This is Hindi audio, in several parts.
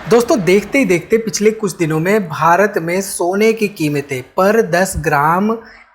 दोस्तों देखते ही देखते पिछले कुछ दिनों में भारत में सोने की कीमतें पर 10 ग्राम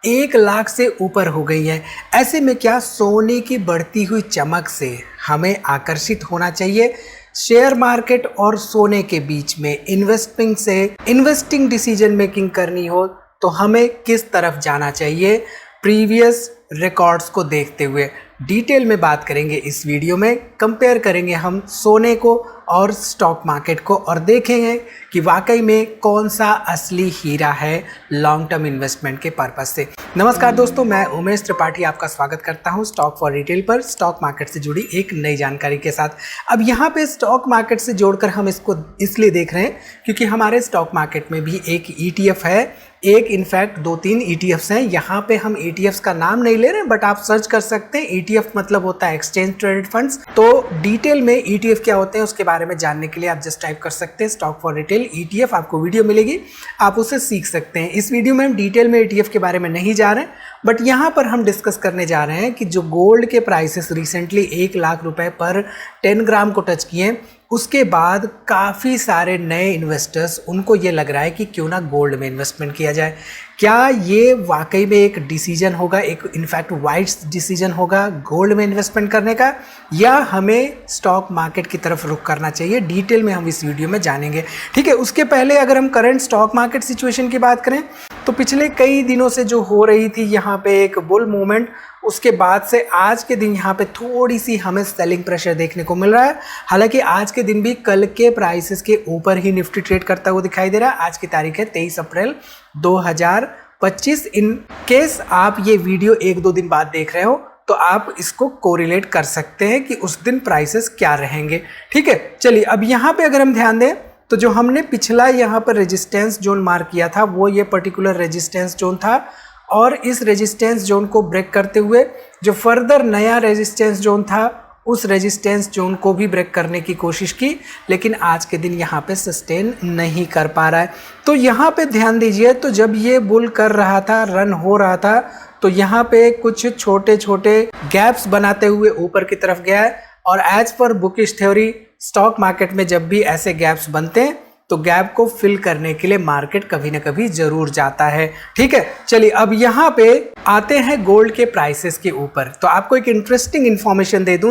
1 लाख से ऊपर हो गई है। ऐसे में क्या सोने की बढ़ती हुई चमक से हमें आकर्षित होना चाहिए? शेयर मार्केट और सोने के बीच में इन्वेस्टिंग डिसीजन मेकिंग करनी हो तो हमें किस तरफ जाना चाहिए? प्रीवियस रिकॉर्ड्स को देखते हुए डिटेल में बात करेंगे। इस वीडियो में कंपेयर करेंगे हम सोने को और स्टॉक मार्केट को और देखेंगे कि वाकई में कौन सा असली हीरा है लॉन्ग टर्म इन्वेस्टमेंट के पर्पज से। नमस्कार दोस्तों, मैं उमेश त्रिपाठी आपका स्वागत करता हूं स्टॉक फॉर रिटेल पर स्टॉक मार्केट से जुड़ी एक नई जानकारी के साथ। अब यहाँ पे स्टॉक मार्केट से जोड़कर हम इसको इसलिए देख रहे हैं क्योंकि हमारे स्टॉक मार्केट में भी एक ETF है, एक इनफैक्ट 2-3 ETFs हैं। यहाँ पे हम ETFs का नाम नहीं ले रहे हैं, बट आप सर्च कर सकते हैं। ETF मतलब होता है एक्सचेंज ट्रेडेड फंड्स। तो डिटेल में ETF क्या होते हैं उसके बारे में जानने के लिए आप जस्ट टाइप कर सकते हैं स्टॉक फॉर रिटेल ETF, आपको वीडियो मिलेगी, आप उसे सीख सकते हैं। इस वीडियो में हम डिटेल में ETF के बारे में नहीं जा रहे हैं, बट यहाँ पर हम डिस्कस करने जा रहे हैं कि जो गोल्ड के प्राइसेस रिसेंटली 1 लाख रुपए पर 10 ग्राम को टच किए, उसके बाद काफ़ी सारे नए इन्वेस्टर्स उनको ये लग रहा है कि क्यों ना गोल्ड में इन्वेस्टमेंट किया जाए। क्या ये वाकई में एक डिसीजन होगा, एक इनफैक्ट वाइज डिसीजन होगा गोल्ड में इन्वेस्टमेंट करने का, या हमें स्टॉक मार्केट की तरफ रुख करना चाहिए? डिटेल में हम इस वीडियो में जानेंगे। ठीक है, उसके पहले अगर हम करंट स्टॉक मार्केट सिचुएशन की बात करें तो पिछले कई दिनों से जो हो रही थी यहाँ पे एक बुल मूवमेंट, उसके बाद से आज के दिन यहाँ पे थोड़ी सी हमें सेलिंग प्रेशर देखने को मिल रहा है। हालांकि आज के दिन भी कल के प्राइसेस के ऊपर ही निफ्टी ट्रेड करता हुआ दिखाई दे रहा है। आज की तारीख है 23 अप्रैल 2025। इन केस आप ये वीडियो 1-2 दिन बाद देख रहे हो तो आप इसको कोरिलेट कर सकते हैं कि उस दिन प्राइसेस क्या रहेंगे। ठीक है, चलिए अब यहाँ पे अगर हम ध्यान दें तो जो हमने पिछला यहाँ पर रेजिस्टेंस जोन मार्क किया था वो ये पर्टिकुलर रेजिस्टेंस जोन था, और इस रेजिस्टेंस जोन को ब्रेक करते हुए जो फर्दर नया रेजिस्टेंस जोन था उस रेजिस्टेंस जोन को भी ब्रेक करने की कोशिश की, लेकिन आज के दिन यहाँ पे सस्टेन नहीं कर पा रहा है। तो यहाँ पे ध्यान दीजिए, तो जब ये बुल कर रहा था, रन हो रहा था, तो यहाँ पे कुछ छोटे छोटे गैप्स बनाते हुए ऊपर की तरफ गया है। और as per bookish theory stock market में जब भी ऐसे गैप्स बनते हैं तो गैप को फिल करने के लिए मार्केट कभी ना कभी जरूर जाता है। ठीक है, चलिए अब यहाँ पे आते हैं गोल्ड के प्राइसेस के ऊपर। तो आपको एक इंटरेस्टिंग इंफॉर्मेशन दे दूं,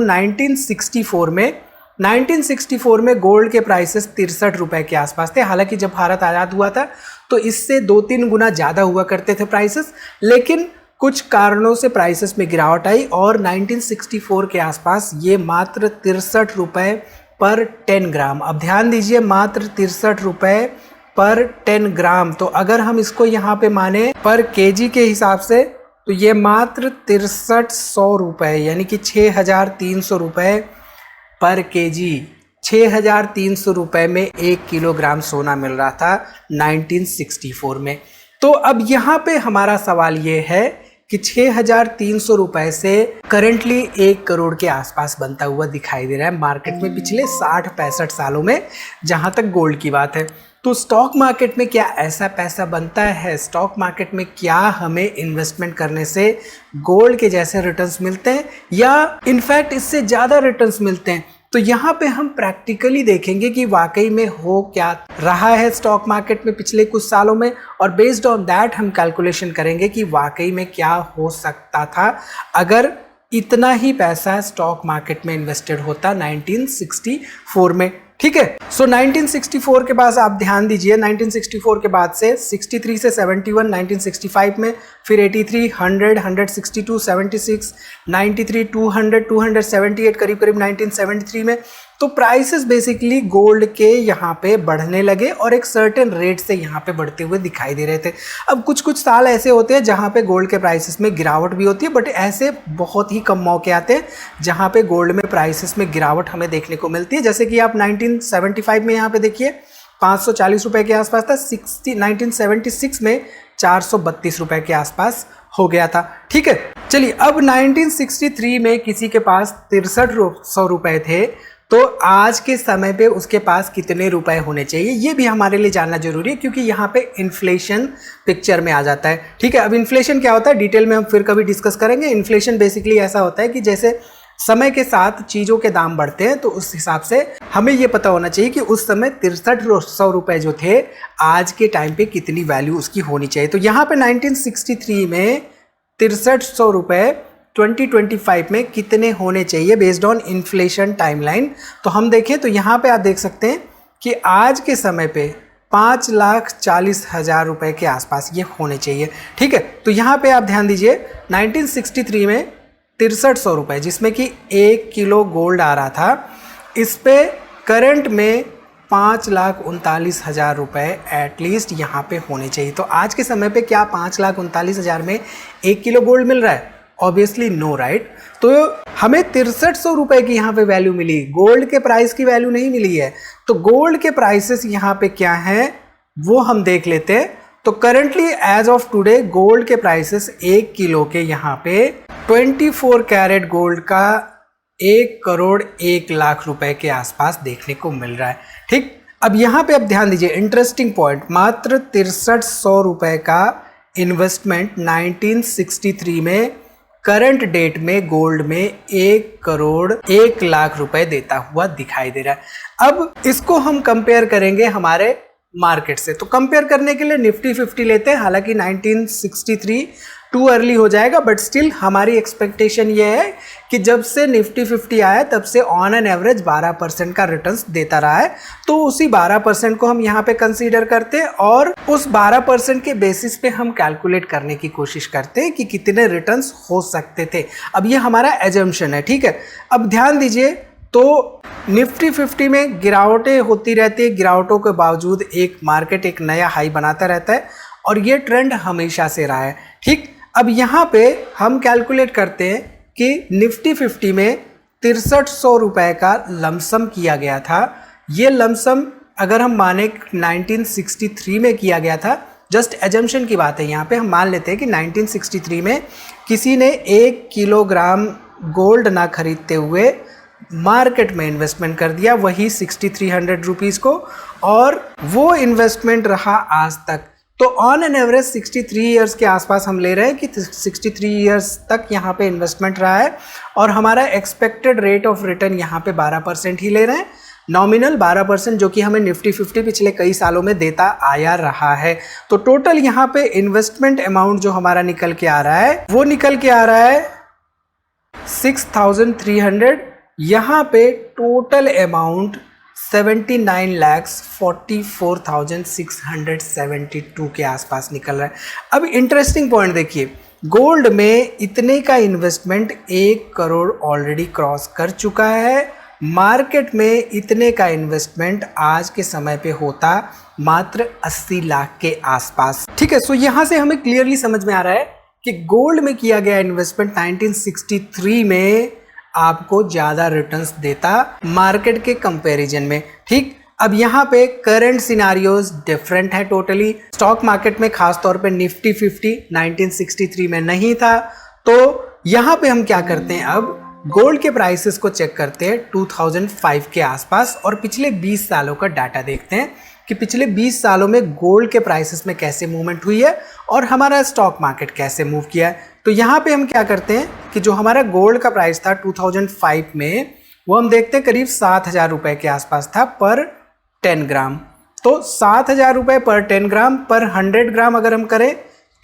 1964 में गोल्ड के प्राइसेस 63 रुपए के आसपास थे। हालांकि जब भारत आज़ाद हुआ था तो इससे 2-3 गुना ज़्यादा हुआ करते थे प्राइसेस, लेकिन कुछ कारणों से प्राइसेस में गिरावट आई और 1964 के आसपास ये मात्र 63 रुपए पर 10 ग्राम। अब ध्यान दीजिए, मात्र 63 रुपए पर 10 ग्राम। तो अगर हम इसको यहाँ पे माने पर केजी के हिसाब से तो ये मात्र 6300 रुपए यानी कि 6300 रुपए पर केजी। 6300 रुपए में 1 किलोग्राम सोना मिल रहा था 1964 में। तो अब यहाँ पे हमारा सवाल ये है कि 6300 रुपए से करेंटली 1 करोड़ के आसपास बनता हुआ दिखाई दे रहा है मार्केट में पिछले 60-65 सालों में, जहां तक गोल्ड की बात है। तो स्टॉक मार्केट में क्या ऐसा पैसा बनता है? स्टॉक मार्केट में क्या हमें इन्वेस्टमेंट करने से गोल्ड के जैसे रिटर्न्स मिलते हैं या इनफैक्ट इससे ज़्यादा रिटर्न्स मिलते हैं? तो यहाँ पे हम प्रैक्टिकली देखेंगे कि वाकई में हो क्या रहा है स्टॉक मार्केट में पिछले कुछ सालों में, और बेस्ड ऑन दैट हम कैलकुलेशन करेंगे कि वाकई में क्या हो सकता था अगर इतना ही पैसा स्टॉक मार्केट में इन्वेस्टेड होता 1964 में। ठीक है, सो 1964 के बाद आप ध्यान दीजिए, 1964 के बाद से 63 से 71, 1965 में फिर 83, 100, 162, 76, 93, 200, 278 करीब 1973 में। तो प्राइसेस बेसिकली गोल्ड के यहाँ पे बढ़ने लगे और एक सर्टेन रेट से यहाँ पे बढ़ते हुए दिखाई दे रहे थे। अब कुछ कुछ साल ऐसे होते हैं जहाँ पे गोल्ड के प्राइसेस में गिरावट भी होती है, बट ऐसे बहुत ही कम मौके आते हैं जहाँ पे गोल्ड में प्राइसेस में गिरावट हमें देखने को मिलती है। जैसे कि आप 1975 में यहाँ पे देखिए 540 रुपए के आसपास था, 1976 में 432 रुपए के आसपास हो गया था। ठीक है, चलिए अब 1963 में किसी के पास 6300 रुपए थे, तो आज के समय पे उसके पास कितने रुपए होने चाहिए ये भी हमारे लिए जानना जरूरी है, क्योंकि यहाँ पे इन्फ्लेशन पिक्चर में आ जाता है। ठीक है, अब इन्फ्लेशन क्या होता है डिटेल में हम फिर कभी डिस्कस करेंगे। इन्फ्लेशन बेसिकली ऐसा होता है कि जैसे समय के साथ चीज़ों के दाम बढ़ते हैं तो उस हिसाब से हमें ये पता होना चाहिए कि उस समय 6300 रुपये जो थे, आज के टाइम पे कितनी वैल्यू उसकी होनी चाहिए। तो यहाँ पे 1963 में 6300 रुपये 2025 में कितने होने चाहिए बेस्ड ऑन इन्फ्लेशन टाइमलाइन। तो हम देखें तो यहाँ पे आप देख सकते हैं कि आज के समय पे 5,40,000 रुपये के आसपास ये होने चाहिए। ठीक है, तो यहाँ पे आप ध्यान दीजिए 1963 में 6300 रुपये, जिसमें कि 1 किलो गोल्ड आ रहा था, इस पे करंट में 5,39,000 रुपये एटलीस्ट यहाँ पे होने चाहिए। तो आज के समय पे क्या 5,39,000 में 1 किलो गोल्ड मिल रहा है? Obviously no, right. तो हमें 6300 रुपये की यहाँ पे वैल्यू मिली, गोल्ड के प्राइस की वैल्यू नहीं मिली है। तो गोल्ड के प्राइसेस यहाँ पे क्या हैं वो हम देख लेते हैं। तो currently as of today gold के प्राइसेस 1 किलो के यहाँ पे 24 कैरेट गोल्ड का 1 करोड़ 1 लाख रुपए के आसपास देखने को मिल रहा है। ठीक, अब यहाँ पे अब ध्यान दीजिए, इंटरेस्टिंग पॉइंट, मात्र 6300 रुपये का इन्वेस्टमेंट 1963 में करंट डेट में गोल्ड में 1 करोड़ 1 लाख रुपए देता हुआ दिखाई दे रहा है। अब इसको हम कंपेयर करेंगे हमारे मार्केट से। तो कंपेयर करने के लिए निफ्टी 50 लेते हैं। हालांकि 1963 टू अर्ली हो जाएगा, बट स्टिल हमारी एक्सपेक्टेशन ये है कि जब से निफ्टी 50 आया तब से ऑन एन एवरेज 12% का रिटर्न्स देता रहा है। तो उसी 12% को हम यहाँ पे कंसीडर करते हैं और उस 12% के बेसिस पे हम कैलकुलेट करने की कोशिश करते हैं कि कितने रिटर्न्स हो सकते थे। अब ये हमारा एजम्पशन है, ठीक है। अब ध्यान दीजिए, तो निफ्टी 50 में गिरावटें होती रहती है, गिरावटों के बावजूद एक मार्केट एक नया हाई बनाता रहता है और ये ट्रेंड हमेशा से रहा है। ठीक, अब यहाँ पे हम कैलकुलेट करते हैं कि निफ्टी 50 में 6300 रुपये का लमसम किया गया था। ये लमसम अगर हम माने 1963 में किया गया था, जस्ट एजम्पशन की बात है, यहाँ पे हम मान लेते हैं कि 1963 में किसी ने 1 किलोग्राम गोल्ड ना खरीदते हुए मार्केट में इन्वेस्टमेंट कर दिया, वही 6300 रुपीज़ को, और वो इन्वेस्टमेंट रहा आज तक। तो ऑन एन एवरेज 63 ईयर्स के आसपास हम ले रहे हैं कि 63 ईयर्स तक यहाँ पे इन्वेस्टमेंट रहा है और हमारा एक्सपेक्टेड रेट ऑफ रिटर्न यहाँ पे 12% ही ले रहे हैं, नॉमिनल 12%, जो कि हमें निफ्टी 50 पिछले कई सालों में देता आया रहा है। तो टोटल यहाँ पे इन्वेस्टमेंट अमाउंट जो हमारा निकल के आ रहा है वो निकल के आ रहा है 6,300। यहाँ पे टोटल अमाउंट 79,44,672 के आसपास निकल रहा है। अब इंटरेस्टिंग पॉइंट देखिए, गोल्ड में इतने का इन्वेस्टमेंट 1 करोड़ ऑलरेडी क्रॉस कर चुका है, मार्केट में इतने का इन्वेस्टमेंट आज के समय पे होता मात्र 80 लाख के आसपास। ठीक है, सो यहाँ से हमें क्लियरली समझ में आ रहा है कि गोल्ड में किया गया इन्वेस्टमेंट 1963 में आपको ज़्यादा रिटर्न्स देता मार्केट के कंपैरिजन में। ठीक, अब यहाँ पे करंट सिनारियोज डिफरेंट है टोटली। स्टॉक मार्केट में खास तौर पे निफ्टी 50 1963 में नहीं था। तो यहाँ पे हम क्या करते हैं, अब गोल्ड के प्राइसेस को चेक करते हैं 2005 के आसपास और पिछले 20 सालों का डाटा देखते हैं कि पिछले 20 सालों में गोल्ड के प्राइसेस में कैसे मूवमेंट हुई है और हमारा स्टॉक मार्केट कैसे मूव किया है। तो यहाँ पे हम क्या करते हैं कि जो हमारा गोल्ड का प्राइस था 2005 में, वो हम देखते हैं करीब 7,000 रुपये के आसपास था पर 10 ग्राम। तो 7,000 रुपये पर 10 ग्राम पर 100 ग्राम अगर हम करें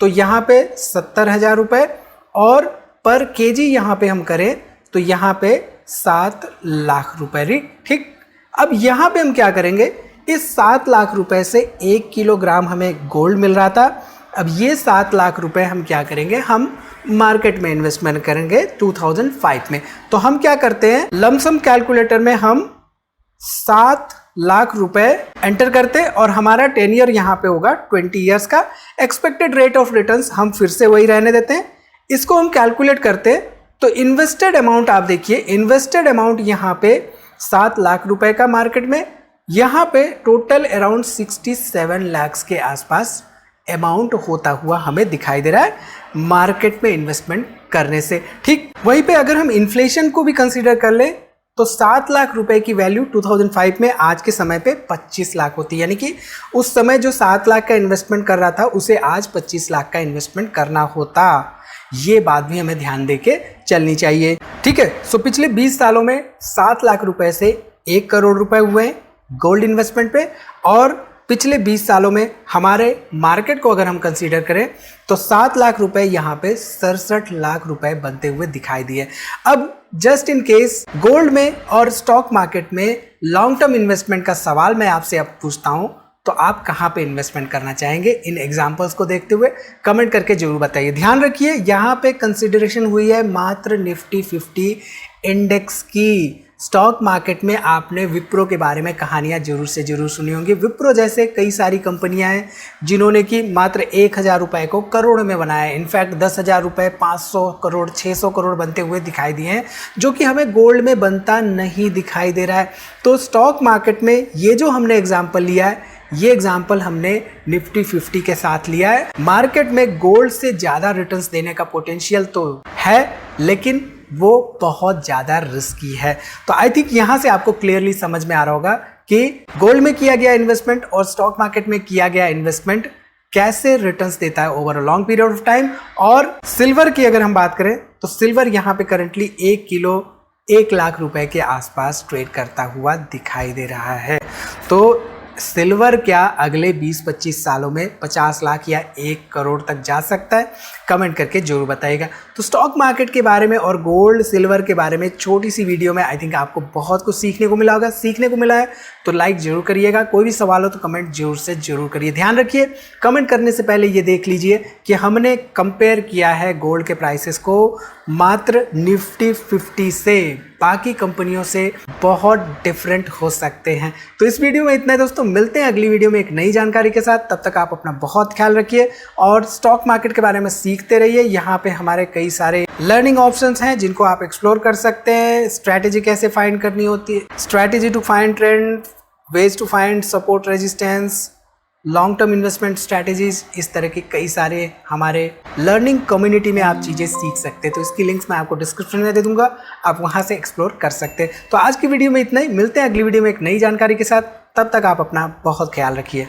तो यहाँ पे 70,000 रुपये, और पर केजी यहाँ पे हम करें तो यहाँ पे 7 लाख रुपये। ठीक, अब यहाँ पे हम क्या करेंगे, इस 7 लाख रुपए से 1 किलोग्राम हमें गोल्ड मिल रहा था। अब ये 7 लाख रुपए हम क्या करेंगे, हम मार्केट में इन्वेस्टमेंट करेंगे 2005 में। तो हम क्या करते हैं, लमसम कैलकुलेटर में हम 7 लाख रुपए एंटर करते हैं और हमारा 10 ईयर यहाँ पे होगा 20 ईयर्स का। एक्सपेक्टेड रेट ऑफ रिटर्न्स हम फिर से वही रहने देते हैं। इसको हम कैलकुलेट करते हैं तो इन्वेस्टेड अमाउंट आप देखिए, इन्वेस्टेड अमाउंट यहाँ पे 7 लाख रुपए का मार्केट में, यहाँ पे टोटल अराउंड 67 लाख के आसपास अमाउंट होता हुआ हमें दिखाई दे रहा है मार्केट में इन्वेस्टमेंट करने से। ठीक, वहीं पे अगर हम इन्फ्लेशन को भी कंसीडर कर ले तो 7 लाख रुपए की वैल्यू 2005 में आज के समय पे 25 लाख होती है, यानी कि उस समय जो 7 लाख का इन्वेस्टमेंट कर रहा था उसे आज 25 लाख का इन्वेस्टमेंट करना होता। ये बात भी हमें ध्यान देके चलनी चाहिए। ठीक है, सो पिछले 20 सालों में 7 लाख रुपए से 1 करोड़ रुपए हुए हैं गोल्ड इन्वेस्टमेंट पे, और पिछले 20 सालों में हमारे मार्केट को अगर हम कंसीडर करें तो 7 लाख रुपए यहाँ पे 67 लाख रुपए बनते हुए दिखाई दिए। अब जस्ट इन केस गोल्ड में और स्टॉक मार्केट में लॉन्ग टर्म इन्वेस्टमेंट का सवाल मैं आपसे अब पूछता हूं, तो आप कहां पे इन्वेस्टमेंट करना चाहेंगे? इन एग्जांपल्स को देखते हुए कमेंट करके जरूर बताइए। ध्यान रखिए यहाँ पे कंसिडरेशन हुई है मात्र निफ्टी 50 इंडेक्स की। स्टॉक मार्केट में आपने विप्रो के बारे में कहानियां जरूर से जरूर सुनी होंगी। विप्रो जैसे कई सारी कंपनियां हैं जिन्होंने कि मात्र 1000 रुपए को करोड़ में बनाया है। इनफैक्ट 10,000 रुपए 500 करोड़ 600 करोड़ बनते हुए दिखाई दिए हैं, जो कि हमें गोल्ड में बनता नहीं दिखाई दे रहा है। तो स्टॉक मार्केट में ये जो हमने एग्जाम्पल लिया है, ये एग्जाम्पल हमने निफ्टी 50 के साथ लिया है। मार्केट में गोल्ड से ज़्यादा रिटर्न्स देने का पोटेंशियल तो है, लेकिन वो बहुत ज़्यादा रिस्की है। तो आई थिंक यहाँ से आपको क्लियरली समझ में आ रहा होगा कि गोल्ड में किया गया इन्वेस्टमेंट और स्टॉक मार्केट में किया गया इन्वेस्टमेंट कैसे रिटर्न्स देता है over a long period of time. और सिल्वर की अगर हम बात करें तो सिल्वर यहाँ पे करंटली 1 किलो 1 लाख रुपए के आसपास ट्रेड करता हुआ दिखाई दे रहा है। तो सिल्वर क्या अगले 20-25 सालों में 50 लाख या 1 करोड़ तक जा सकता है? कमेंट करके जरूर बताइएगा। तो स्टॉक मार्केट के बारे में और गोल्ड सिल्वर के बारे में छोटी सी वीडियो में आई थिंक आपको बहुत कुछ सीखने को मिला होगा। सीखने को मिला है तो लाइक जरूर करिएगा। कोई भी सवाल हो तो कमेंट जरूर से जरूर करिए। ध्यान रखिए कमेंट करने से पहले ये देख लीजिए कि हमने कंपेयर किया है गोल्ड के प्राइसेस को मात्र निफ्टी 50 से, बाकी कंपनियों से बहुत डिफरेंट हो सकते हैं। तो इस वीडियो में इतना है दोस्तों, मिलते हैं अगली वीडियो में एक नई जानकारी के साथ। तब तक आप अपना बहुत ख्याल रखिए और स्टॉक मार्केट के बारे में सीखते रहिए। यहाँ पे हमारे कई सारे लर्निंग ऑप्शंस हैं जिनको आप एक्सप्लोर कर सकते हैं। स्ट्रैटेजी कैसे फाइंड करनी होती है, strategy to find trend, ways to find support resistance, long term investment strategies, इस तरह के कई सारे हमारे लर्निंग कम्युनिटी में आप चीज़ें सीख सकते हैं। तो इसकी लिंक्स मैं आपको डिस्क्रिप्शन में दे दूंगा, आप वहां से एक्सप्लोर कर सकते हैं। तो आज की वीडियो में इतना ही, मिलते हैं अगली वीडियो में एक नई जानकारी के साथ। तब तक आप अपना बहुत ख्याल रखिए।